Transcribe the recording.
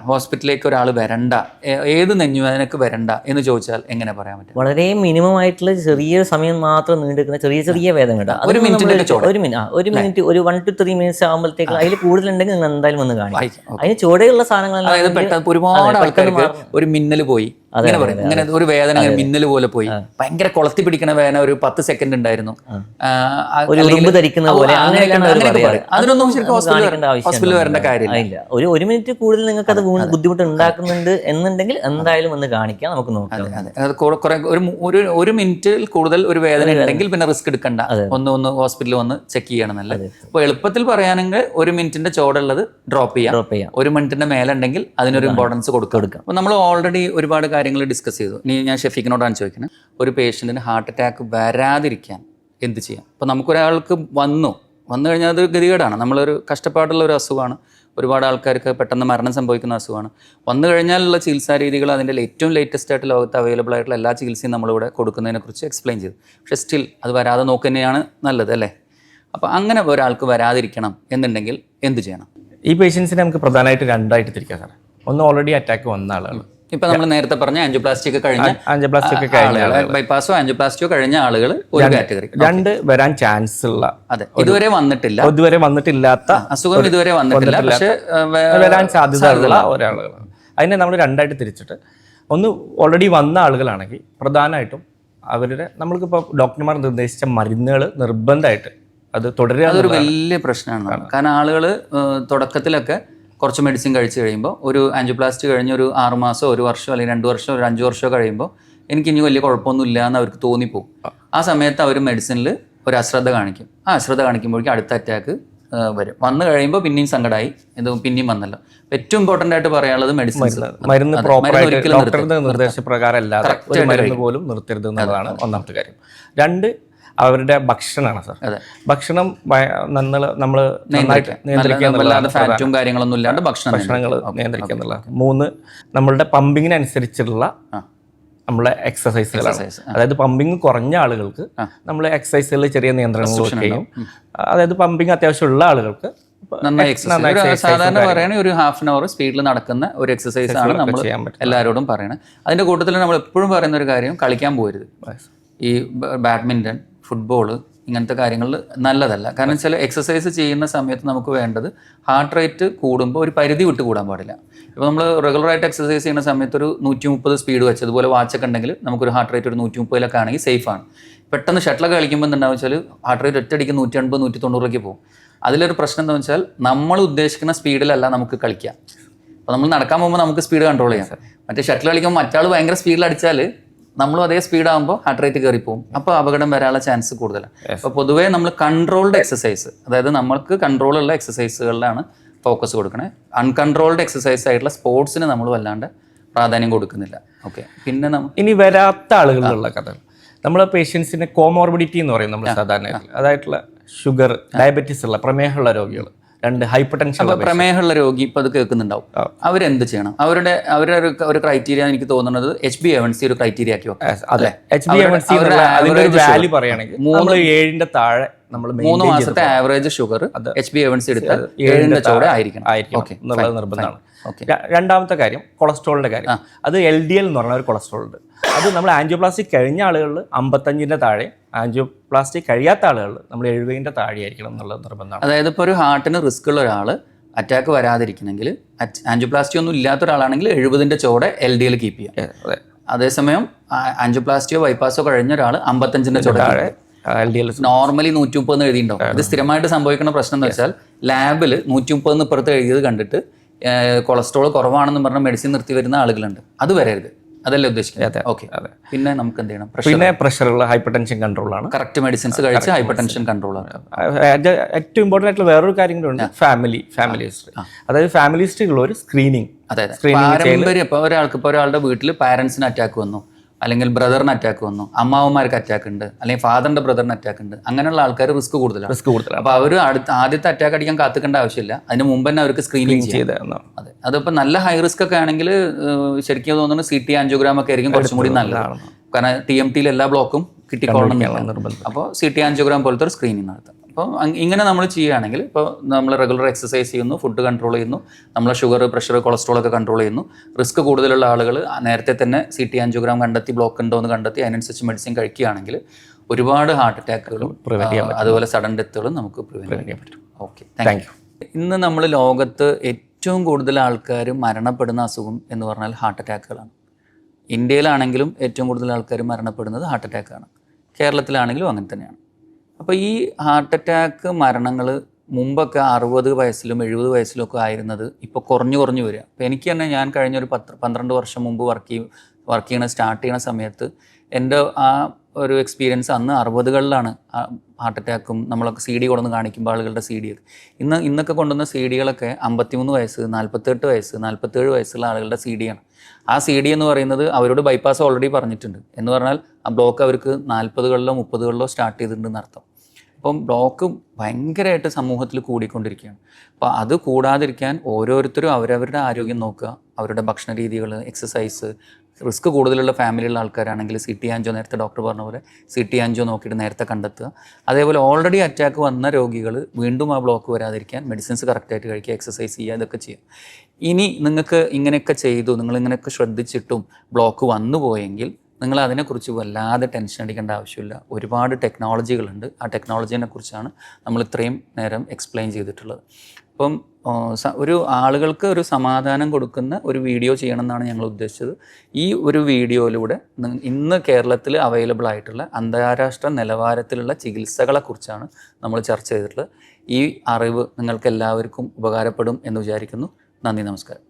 ഹോസ്പിറ്റലിലേക്ക് ഒരാൾ വരണ്ട, ഏത് നെഞ്ഞുവേദനക്ക് വരണ്ട എന്ന് ചോദിച്ചാൽ എങ്ങനെ പറയാൻ പറ്റും? വളരെ മിനിമം ആയിട്ടുള്ള ചെറിയ സമയം മാത്രം നീണ്ടെടുക്കുന്ന ചെറിയ വേദന കേട്ടോ. ഒരു മിനിറ്റ് ഒരു 1 to 3 minutes ആകുമ്പോഴത്തേക്ക് അതിൽ കൂടുതലുണ്ടെങ്കിൽ നിങ്ങൾ എന്തായാലും വന്ന് കാണിക്കും. അതിന് ചുവടെയുള്ള സാധനങ്ങളെല്ലാം ഒരുപാട് ആൾക്കാർക്ക് ഒരു മിന്നൽ പോയി ഇങ്ങനെ ഒരു വേദന മിന്നൽ പോലെ പോയി, ഭയങ്കര കൊളത്തി പിടിക്കുന്ന വേദന ഒരു 10 സെക്കൻഡ് ഉണ്ടായിരുന്നു, ധരിക്കുന്ന പോലെ അതിനൊന്നും ഹോസ്പിറ്റലിൽ വരേണ്ട കാര്യമില്ല. ഒരു മിനിറ്റ് കൂടുതൽ നിങ്ങൾക്ക് അത് ബുദ്ധിമുട്ട് ഉണ്ടാക്കുന്നുണ്ട് എന്നുണ്ടെങ്കിൽ എന്തായാലും ഒന്ന് കാണിക്കാം, നമുക്ക് നോക്കാം. ഒരു മിനിറ്റിൽ കൂടുതൽ ഒരു വേദന ഉണ്ടെങ്കിൽ പിന്നെ റിസ്ക് എടുക്കണ്ട, ഒന്ന് ഹോസ്പിറ്റലിൽ വന്ന് ചെക്ക് ചെയ്യണം നല്ലത്. അപ്പൊ എളുപ്പത്തിൽ പറയാനെങ്കിൽ 1 മിനിറ്റിന്റെ ചോടുള്ളത് ഡ്രോപ്പ് ചെയ്യാം, 1 മിനിറ്റിന്റെ മേലെ ഉണ്ടെങ്കിൽ അതിനൊരു ഇമ്പോർട്ടൻസ് കൊടുക്കാം. അപ്പൊ നമ്മൾ ഓൾറെഡി ഒരുപാട് കാര്യങ്ങൾ ഡിസ്കസ് ചെയ്തു. ഇനി ഞാൻ ഷെഫീഖിനോടാണ് ചോദിക്കുന്നത്, ഒരു പേഷ്യന്റിന് ഹാർട്ട് അറ്റാക്ക് വരാതിരിക്കാൻ എന്ത് ചെയ്യാം? അപ്പോൾ നമുക്കൊരാൾക്ക് വന്നു കഴിഞ്ഞാൽ അതൊരു ഗതികേടാണ്, നമ്മളൊരു കഷ്ടപ്പാടുള്ള ഒരു അസുഖമാണ്, ഒരുപാട് ആൾക്കാർക്ക് പെട്ടെന്ന് മരണം സംഭവിക്കുന്ന അസുഖമാണ്. വന്നു കഴിഞ്ഞാലുള്ള ചികിത്സാ രീതികൾ അതിൻ്റെ ഏറ്റവും ലേറ്റസ്റ്റ് ആയിട്ട് ലോകത്ത് അവൈലബിൾ ആയിട്ടുള്ള എല്ലാ ചികിത്സയും നമ്മളിവിടെ കൊടുക്കുന്നതിനെക്കുറിച്ച് എക്സ്പ്ലെയിൻ ചെയ്തു. പക്ഷേ സ്റ്റിൽ അത് വരാതെ നോക്കുന്നതാണ് നല്ലത് അല്ലേ? അപ്പോൾ അങ്ങനെ ഒരാൾക്ക് വരാതിരിക്കണം എന്നുണ്ടെങ്കിൽ എന്ത് ചെയ്യണം? ഈ പേഷ്യൻസിനെ നമുക്ക് പ്രധാനമായിട്ട് 2ആയിട്ട് തിരിക്കാം സാറേ. ഒന്ന് ഓൾറെഡി അറ്റാക്ക് വന്ന ആളുകൾ, ഇപ്പൊ നമ്മൾ നേരത്തെ പറഞ്ഞ ആൻജിയോപ്ലാസ്റ്റി കഴിഞ്ഞ ബൈപ്പാസോ ആൻജിയോപ്ലാസ്റ്റിയോ കഴിഞ്ഞ ആളുകൾ ഒരു കാറ്റഗറി. 2 വരാൻ ചാൻസ് ഉള്ള, അതെ, ഇതുവരെ വന്നിട്ടില്ലാത്ത അസുഖം ഇതുവരെ വന്നിട്ടില്ല പക്ഷെ വരാൻ സാധ്യതയുള്ള ഒരാളുകൾ. അതിനെ നമ്മൾ 2ആയിട്ട് തിരിച്ചിട്ട്, ഒന്ന് ഓൾറെഡി വന്ന ആളുകളാണെങ്കിൽ പ്രധാനമായിട്ടും അവരുടെ നമ്മൾക്കിപ്പോൾ ഡോക്ടർമാർ നിർദ്ദേശിച്ച മരുന്നുകൾ നിർബന്ധമായിട്ട് അത് തുടരുക. അതൊരു വലിയ പ്രശ്നമാണ്. കാരണം ആളുകൾ തുടക്കത്തിലൊക്കെ കുറച്ച് മെഡിസിൻ കഴിച്ച് കഴിയുമ്പോൾ ഒരു ആൻജിയോപ്ലാസ്റ്റി കഴിഞ്ഞ് ഒരു 6 മാസം, 1 വർഷം അല്ലെങ്കിൽ 2 വർഷം, ഒരു 5 വർഷമോ കഴിയുമ്പോൾ എനിക്ക് ഇനി വലിയ കുഴപ്പമൊന്നും ഇല്ല എന്ന് അവർക്ക് തോന്നിപ്പോകും. ആ സമയത്ത് അവർ മെഡിസിനിൽ ഒരു അശ്രദ്ധ കാണിക്കും. ആ അശ്രദ്ധ കാണിക്കുമ്പോഴേക്കും അടുത്ത അറ്റാക്ക് വരും. വന്നു കഴിയുമ്പോൾ പിന്നെയും സങ്കടമായി, ഇത് പിന്നെയും വന്നല്ലോ. ഏറ്റവും ഇമ്പോർട്ടൻ്റ് ആയിട്ട് പറയാനുള്ളത് മരുന്ന് പ്രോപ്പറായിട്ട് ഡോക്ടറുടെ നിർദ്ദേശപ്രകാരം അല്ലാതെ ഒരു മരുന്ന് പോലും നിർത്തരുത് എന്നുള്ളതാണ് ഒന്നാമത്തെ കാര്യം. 2 അവരുടെ ഭക്ഷണമാണ് സാർ. ഭക്ഷണം നമ്മൾ ഭക്ഷണങ്ങൾ നിയന്ത്രിക്കുക എന്നുള്ളതാണ്. 3 നമ്മളുടെ പമ്പിങ്ങിനനുസരിച്ചുള്ള നമ്മളെ എക്സസൈസുകളാണ്. അതായത് പമ്പിങ് കുറഞ്ഞ ആളുകൾക്ക് നമ്മൾ എക്സസൈസുകളിൽ ചെറിയ നിയന്ത്രണങ്ങൾ കൊടുക്കുകയും, അതായത് പമ്പിങ് അത്യാവശ്യമുള്ള ആളുകൾക്ക് സാധാരണ പറയുകയാണെങ്കിൽ ഒരു ½ an hour സ്പീഡിൽ നടക്കുന്ന ഒരു എക്സസൈസ് ആണ് നമ്മൾ എല്ലാവരോടും പറയണത്. അതിന്റെ കൂട്ടത്തിൽ നമ്മൾ എപ്പോഴും പറയുന്ന ഒരു കാര്യം, കളിക്കാൻ പോകരുത്. ഈ ബാഡ്മിൻ്റൺ, ഫുട്ബോൾ ഇങ്ങനത്തെ കാര്യങ്ങളിൽ നല്ലതല്ല. കാരണം വെച്ചാൽ എക്സസൈസ് ചെയ്യുന്ന സമയത്ത് നമുക്ക് വേണ്ടത് ഹാർട്ട് റേറ്റ് കൂടുമ്പോൾ ഒരു പരിധി വിട്ട് കൂടാൻ പാടില്ല. ഇപ്പോൾ നമ്മൾ റെഗുലറായിട്ട് എക്സസൈസ് ചെയ്യുന്ന സമയത്ത് ഒരു 130 സ്പീഡ് വെച്ച്, അതുപോലെ വാച്ചൊക്കെ ഉണ്ടെങ്കിൽ നമുക്കൊരു ഹാർട്ട് റേറ്റ് ഒരു 130 ആണെങ്കിൽ സേഫാണ്. പെട്ടെന്ന് ഷട്ടിലൊക്കെ കളിക്കുമ്പോൾ എന്താണെന്ന് വെച്ചാൽ ഹാർട്ട് റേറ്റ് ഒറ്റയടിക്ക് 180, 190 പോകും. അതിലൊരു പ്രശ്നം എന്താണെന്ന് വെച്ചാൽ നമ്മൾ ഉദ്ദേശിക്കുന്ന സ്പീഡിലല്ല നമുക്ക് കളിക്കാം. അപ്പോൾ നമ്മൾ നടക്കാൻ പോകുമ്പോൾ നമുക്ക് സ്പീഡ് കൺട്രോൾ ചെയ്യാം. മറ്റേ ഷട്ടിൽ കളിക്കുമ്പോൾ മറ്റാൾ ഭയങ്കര സ്പീഡിൽ അടിച്ചാൽ നമ്മളും അതേ സ്പീഡാകുമ്പോൾ ഹാർട്ട് റേറ്റ് കയറിപ്പോവും. അപ്പോൾ അപകടം വരാനുള്ള ചാൻസ് കൂടുതലാണ്. അപ്പോൾ പൊതുവേ നമ്മൾ കൺട്രോൾഡ് എക്സസൈസ്, അതായത് നമ്മൾക്ക് കൺട്രോളുള്ള എക്സസൈസുകളിലാണ് ഫോക്കസ് കൊടുക്കണേ. അൺകൺട്രോൾഡ് എക്സസൈസ് ആയിട്ടുള്ള സ്പോർട്സിന് നമ്മൾ വല്ലാണ്ട് പ്രാധാന്യം കൊടുക്കുന്നില്ല. ഓക്കെ, പിന്നെ ഇനി വരാത്ത ആളുകളിലുള്ള കഥകൾ, നമ്മളെ പേഷ്യൻസിന് കോമോർബിഡിറ്റി എന്ന് പറയും നമ്മൾ സാധാരണ, അതായിട്ടുള്ള ഷുഗർ, ഡയബറ്റീസ് ഉള്ള, പ്രമേഹമുള്ള രോഗികൾ, 2 ഹൈപ്പർ ടെൻഷൻ. പ്രമേഹമുള്ള രോഗി ഇപ്പോൾ അത് കേൾക്കുന്നുണ്ടാവും. അവരെന്ത് ചെയ്യണം? അവരുടെ ഒരു ക്രൈറ്റീരിയ എനിക്ക് തോന്നുന്നത് HbA1c ഒരു ക്രൈറ്റീരിയ ആക്കി വെക്കാം. അതെ, HbA1c വാല്യൂ പറയുകയാണെങ്കിൽ 7ന്റെ താഴെ നമ്മൾ 3 മാസത്തെ ആവറേജ് ഷുഗർ HbA1c എടുത്താൽ 7ന്റെ ചോടെ ആയിരിക്കണം എന്നുള്ളത് നിർബന്ധമാണ്. രണ്ടാമത്തെ കാര്യം കൊളസ്ട്രോളിന്റെ കാര്യം. അത് LDL എന്ന് പറഞ്ഞ ഒരു കൊളസ്ട്രോൾ ഉണ്ട്. അത് നമ്മൾ ആൻജിയോപ്ലാസ്റ്റി കഴിഞ്ഞ ആളുകളിൽ 55ന്റെ താഴെ, ആൻജിയോപ്ലാസ്റ്റി കഴിയാത്ത ആളുകളിൽ നമ്മൾ 70ന്റെ താഴെ ആയിരിക്കണം എന്നുള്ളത് നിർബന്ധമാണ്. അതായത് ഇപ്പോൾ ഒരു ഹാർട്ടിന് റിസ്ക് ഉള്ള ഒരാൾ അറ്റാക്ക് വരാതിരിക്കണമെങ്കിൽ ആൻജിയോപ്ലാസ്റ്റി ഒന്നും ഇല്ലാത്ത ഒരാളാണെങ്കിൽ 70ന്റെ ചോടെ LDL കീപ്പ് ചെയ്യാം. അതേസമയം ആൻജിയോപ്ലാസ്റ്റിയോ ബൈപ്പാസോ കഴിഞ്ഞ ഒരാൾ 55ന്റെ ചോടെ. നോർമലി 130 എഴുതിയിട്ടുണ്ടാവും. ഇത് സ്ഥിരമായിട്ട് സംഭവിക്കുന്ന പ്രശ്നം എന്ന് വെച്ചാൽ ലാബിൽ 130 ഇപ്പുറത്ത് എഴുതിയത് കണ്ടിട്ട് കൊളസ്ട്രോൾ കുറവാണെന്ന് പറഞ്ഞ മെഡിസിൻ നിർത്തി വരുന്ന ആളുകളുണ്ട്. അത് വരരുത്, അതല്ലേ ഉദ്ദേശിക്കുന്നത്? ഓക്കെ, പിന്നെ നമുക്ക് എന്ത് ചെയ്യണം? പിന്നെ പ്രഷറുള്ള ഹൈപ്പർ ടെൻഷൻ കൺട്രോളാണ്. കറക്റ്റ് മെഡിസിൻസ് കഴിച്ച് ഹൈപ്പർ ടെൻഷൻ കൺട്രോളാണ്. ഏറ്റവും ഇമ്പോർട്ടൻ്റ് ആയിട്ടുള്ള വേറൊരു കാര്യം കൂടെ ഉണ്ട്, ഫാമിലി ഹിസ്റ്ററി. അതായത് ഫാമിലി ഹിസ്റ്ററി ഉള്ള ഒരു സ്ക്രീനിങ്. അതായത് പാരമ്പര്യം. ഇപ്പോൾ ഒരാളുടെ വീട്ടിൽ പാരൻസിന് അറ്റാക്ക് വന്നു, അല്ലെങ്കിൽ ബ്രദറിന് അറ്റാക്ക് വന്നു, അമ്മാവന്മാർക്ക് അറ്റാക്ക് ഉണ്ട്, അല്ലെങ്കിൽ ഫാദറിന്റെ ബ്രദറിന് അറ്റാക്ക് ഉണ്ട്, അങ്ങനെയുള്ള ആൾക്കാർ റിസ്ക് കൂടുതലാണ്. അപ്പോൾ അവർ ആദ്യത്തെ അറ്റാക്ക് അടിക്കാൻ കാത്തിക്കേണ്ട ആവശ്യമില്ല, അതിന് മുമ്പ് തന്നെ അവർക്ക് സ്ക്രീനിങ് ചെയ്ത്. അതെ, അതിപ്പോൾ നല്ല ഹൈ റിസ്ക് ഒക്കെ ആണെങ്കിൽ ശരിക്കും തോന്നുന്നു CT ആൻജിയോഗ്രാം ഒക്കെ ആയിരിക്കും കുറച്ചും കൂടി നല്ലതാണ്. കാരണം TMTയിൽ എല്ലാ ബ്ലോക്കും കിട്ടിക്കോളണം. അപ്പോൾ CT ആൻജിയോഗ്രാം പോലത്തെ ഒരു സ്ക്രീനിങ് നടത്താം. അപ്പോൾ ഇങ്ങനെ നമ്മൾ ചെയ്യുകയാണെങ്കിൽ ഇപ്പോൾ നമ്മൾ റെഗുലർ എക്സസൈസ് ചെയ്യുന്നു, ഫുഡ് കൺട്രോൾ ചെയ്യുന്നു, നമ്മളെ ഷുഗർ, പ്രഷർ, കൊളസ്ട്രോൾ ഒക്കെ കൺട്രോൾ ചെയ്യുന്നു. റിസ്ക് കൂടുതലുള്ള ആളുകൾ നേരത്തെ തന്നെ CT ആൻജിയോഗ്രാം കണ്ടെത്തി ബ്ലോക്ക് ഉണ്ടോ എന്ന് കണ്ടെത്തി അതിനനുസരിച്ച് മെഡിസിൻ കഴിക്കുകയാണെങ്കിൽ ഒരുപാട് ഹാർട്ട് അറ്റാക്കുകളും അതുപോലെ സഡൻ ഡെത്തുകളും നമുക്ക് പ്രിവെൻറ്റ് ചെയ്യാൻ പറ്റും. Okay, thank you. ഇന്ന് നമ്മൾ ലോകത്ത് ഏറ്റവും കൂടുതൽ ആൾക്കാർ മരണപ്പെടുന്ന അസുഖം എന്ന് പറഞ്ഞാൽ ഹാർട്ട് അറ്റാക്കുകളാണ്. ഇന്ത്യയിലാണെങ്കിലും ഏറ്റവും കൂടുതൽ ആൾക്കാർ മരണപ്പെടുന്നത് ഹാർട്ട് അറ്റാക്കാണ്. കേരളത്തിലാണെങ്കിലും അങ്ങനെ തന്നെയാണ്. അപ്പോൾ ഈ ഹാർട്ട് അറ്റാക്ക് മരണങ്ങൾ മുമ്പൊക്കെ 60 വയസ്സിലും 70 വയസ്സിലും ഒക്കെ ആയിരുന്നത് ഇപ്പോൾ കുറഞ്ഞു വരിക. അപ്പോൾ എനിക്ക് തന്നെ, ഞാൻ കഴിഞ്ഞൊരു 12 വർഷം മുമ്പ് വർക്ക് സ്റ്റാർട്ട് ചെയ്യണ സമയത്ത് എൻ്റെ ആ ഒരു എക്സ്പീരിയൻസ് അന്ന് 60കളിലാണ് ഹാർട്ട് അറ്റാക്കും നമ്മളൊക്കെ CD കൊണ്ടുവന്ന് കാണിക്കുമ്പോൾ ആളുകളുടെ CD ഒക്കെ. ഇന്നൊക്കെ കൊണ്ടുവന്ന CD-കളൊക്കെ 53 വയസ്സ്, 48 വയസ്സ്, 47 വയസ്സുള്ള ആളുകളുടെ CD-യാണ്. ആ CD എന്ന് പറയുന്നത് അവരോട് ബൈപ്പാസ് ഓൾറെഡി പറഞ്ഞിട്ടുണ്ട് എന്ന് പറഞ്ഞാൽ ആ ബ്ലോക്ക് അവർക്ക് 40കളിലോ 30കളിലോ സ്റ്റാർട്ട് ചെയ്തിട്ടുണ്ടെന്ന് അർത്ഥം. അപ്പം ബ്ലോക്ക് ഭയങ്കരമായിട്ട് സമൂഹത്തിൽ കൂടിക്കൊണ്ടിരിക്കുകയാണ്. അപ്പോൾ അത് കൂടാതിരിക്കാൻ ഓരോരുത്തരും അവരവരുടെ ആരോഗ്യം നോക്കുക, അവരുടെ ഭക്ഷണ രീതികൾ, എക്സസൈസ്, റിസ്ക് കൂടുതലുള്ള ഫാമിലിയുള്ള ആൾക്കാരാണെങ്കിൽ CT ആൻജിയോ, നേരത്തെ ഡോക്ടർ പറഞ്ഞ പോലെ CT ആൻജിയോ നോക്കിയിട്ട് നേരത്തെ കണ്ടെത്തുക. അതേപോലെ ഓൾറെഡി അറ്റാക്ക് വന്ന രോഗികൾ വീണ്ടും ആ ബ്ലോക്ക് വരാതിരിക്കാൻ മെഡിസിൻസ് കറക്റ്റായിട്ട് കഴിക്കുക, എക്സസൈസ് ചെയ്യുക, ഇതൊക്കെ ചെയ്യുക. ഇനി നിങ്ങൾക്ക് ഇങ്ങനെയൊക്കെ ചെയ്തു, നിങ്ങളിങ്ങനെയൊക്കെ ശ്രദ്ധിച്ചിട്ടും ബ്ലോക്ക് വന്നു പോയെങ്കിൽ നിങ്ങൾ അതിനെക്കുറിച്ച് വല്ലാതെ ടെൻഷൻ അടിക്കേണ്ട ആവശ്യമില്ല. ഒരുപാട് ടെക്നോളജികളുണ്ട്. ആ ടെക്നോളജീനെ കുറിച്ചാണ് നമ്മൾ ഇത്രയും നേരം എക്സ്പ്ലെയിൻ ചെയ്തിട്ടുള്ളത്. അപ്പം ഒരു ആളുകൾക്ക് ഒരു സമാധാനം കൊടുക്കുന്ന ഒരു വീഡിയോ ചെയ്യണമെന്നാണ് ഞങ്ങൾ ഉദ്ദേശിച്ചത്. ഈ ഒരു വീഡിയോയിലൂടെ ഇന്ന് കേരളത്തിൽ അവൈലബിൾ ആയിട്ടുള്ള അന്താരാഷ്ട്ര നിലവാരത്തിലുള്ള ചികിത്സകളെക്കുറിച്ചാണ് നമ്മൾ ചർച്ച ചെയ്തിട്ടുള്ളത്. ഈ അറിവ് നിങ്ങൾക്ക് എല്ലാവർക്കും ഉപകാരപ്പെടും എന്ന് വിചാരിക്കുന്നു. നന്ദി, നമസ്കാരം.